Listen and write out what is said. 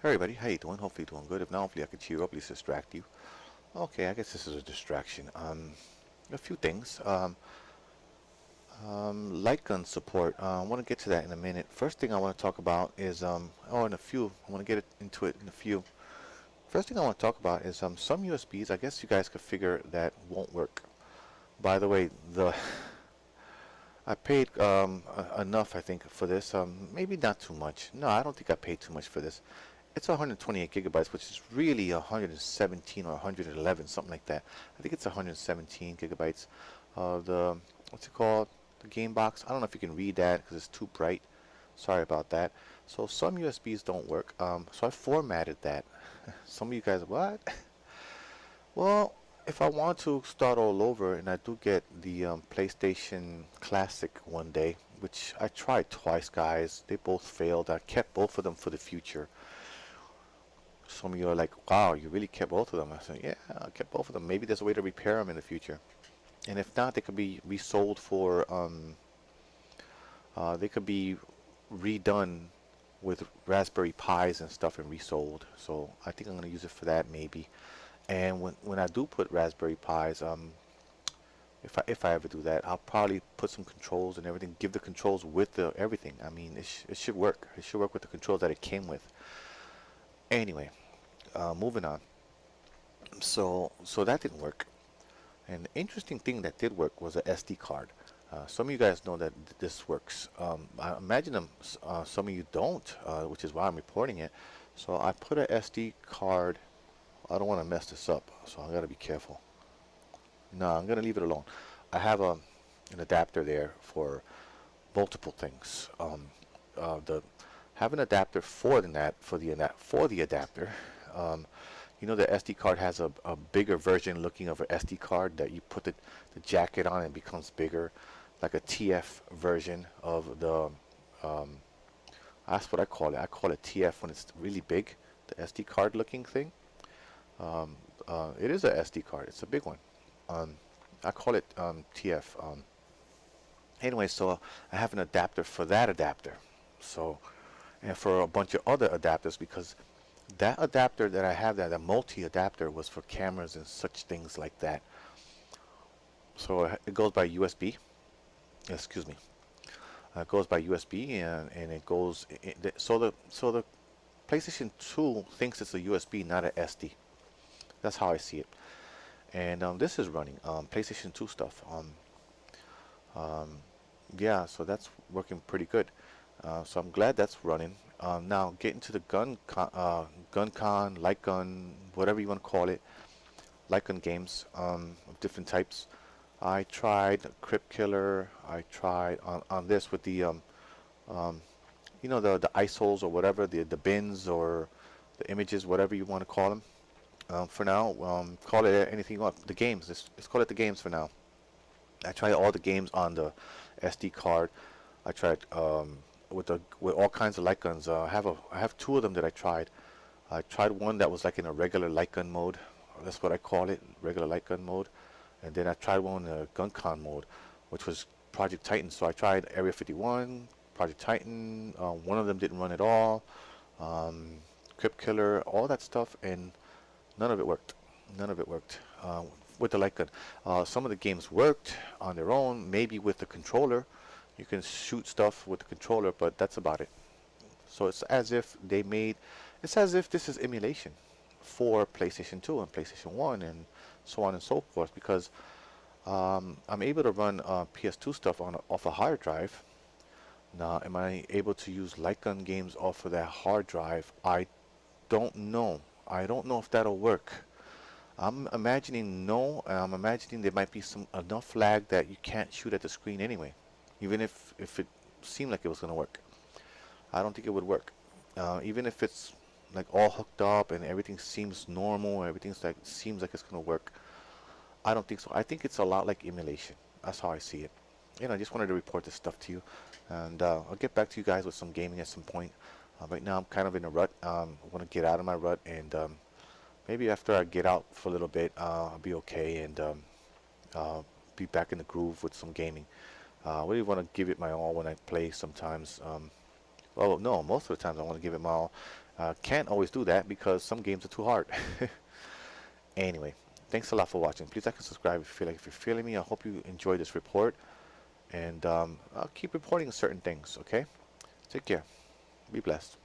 Hey everybody, how you doing? Hopefully you're doing good. If not, hopefully I can cheer you up, at least distract you. Okay, I guess this is a distraction. A few things. Light gun support. I want to get to that in a minute. First thing I want to talk about is in a few. I want to get into it in a few. First thing I want to talk about is some USBs. I guess you guys could figure that won't work. By the way, the I paid enough, I think, for this. Maybe not too much. No, I don't think I paid too much for this. It's 128 gigabytes, which is really 117 or 111, something like that. I think it's 117 gigabytes of the, what's it called? The game box. I don't know if you can read that because it's too bright. Sorry about that. So some USBs don't work. So I formatted that. Some of you guys, what? Well, if I want to start all over and I do get the PlayStation Classic one day, which I tried twice, guys, they both failed. I kept both of them for the future. Some of you are like, wow, you really kept both of them. I said, yeah, I kept both of them. Maybe there's a way to repair them in the future. And if not, they could be resold for, they could be redone with Raspberry Pis and stuff and resold. So I think I'm going to use it for that maybe. And when I do put Raspberry Pis, if I ever do that, I'll probably put some controls and everything. Give the controls with the everything. I mean, it should work. It should work with the controls that it came with. Anyway, moving on. So that didn't work. And the interesting thing that did work was a SD card. Some of you guys know that this works. I imagine some of you don't, which is why I'm reporting it. So I put a SD card. I don't want to mess this up, so I gotta be careful. No, I'm gonna leave it alone. I have an adapter there for multiple things. The have an adapter for the NAT for the adapter. Um, you know the SD card has a bigger version looking of an SD card that you put the jacket on and it becomes bigger, like a TF version of the. Um, that's what I call it. I call it TF when it's really big, the SD card looking thing. Um, it is a SD card. It's a big one. Um, I call it TF. Anyway, so I have an adapter for that adapter. So and for a bunch of other adapters because that adapter that I have, that a multi adapter, was for cameras and such things like that. So it goes by USB. Excuse me. It goes by USB and it goes. So the PlayStation 2 thinks it's a USB, not a SD. That's how I see it. And this is running PlayStation 2 stuff. Um, yeah, so that's working pretty good. So I'm glad that's running. Now getting to the GunCon, Light Gun, whatever you want to call it, Light Gun games of different types. I tried Crypt Killer. I tried on this with the um, the ice holes or whatever, the bins or the images, whatever you want to call them. For now, call it anything you want. The games. Let's call it the games for now. I tried all the games on the SD card. I tried with all kinds of light guns. I have two of them that I tried. I tried one that was like in a regular light gun mode. That's what I call it, regular light gun mode. And then I tried one in a GunCon mode, which was Project Titan. So I tried Area 51, Project Titan. One of them didn't run at all. Um, Crypt Killer, all that stuff, and none of it worked. None of it worked with the light gun. Some of the games worked on their own, maybe with the controller. You can shoot stuff with the controller, but that's about it. So it's as if this is emulation for PlayStation 2 and PlayStation 1 and so on and so forth because I'm able to run PS2 stuff off a hard drive. Now, am I able to use light gun games off of that hard drive? I don't know. I don't know if that'll work. I'm imagining no. I'm imagining there might be some enough lag that you can't shoot at the screen anyway, even if it seemed like it was gonna work. I don't think it would work. Even if it's like all hooked up and everything seems normal, everything's like seems like it's gonna work. I don't think so. I think it's a lot like emulation. That's how I see it. I just wanted to report this stuff to you, and I'll get back to you guys with some gaming at some point. Right now, I'm kind of in a rut. I want to get out of my rut, and maybe after I get out for a little bit, I'll be okay and be back in the groove with some gaming. I really want to give it my all when I play sometimes. Well, no, most of the times I want to give it my all. Can't always do that because some games are too hard. Anyway, thanks a lot for watching. Please like and subscribe if you feel like if you're feeling me. I hope you enjoy this report, and I'll keep reporting certain things. Okay, take care. Be blessed.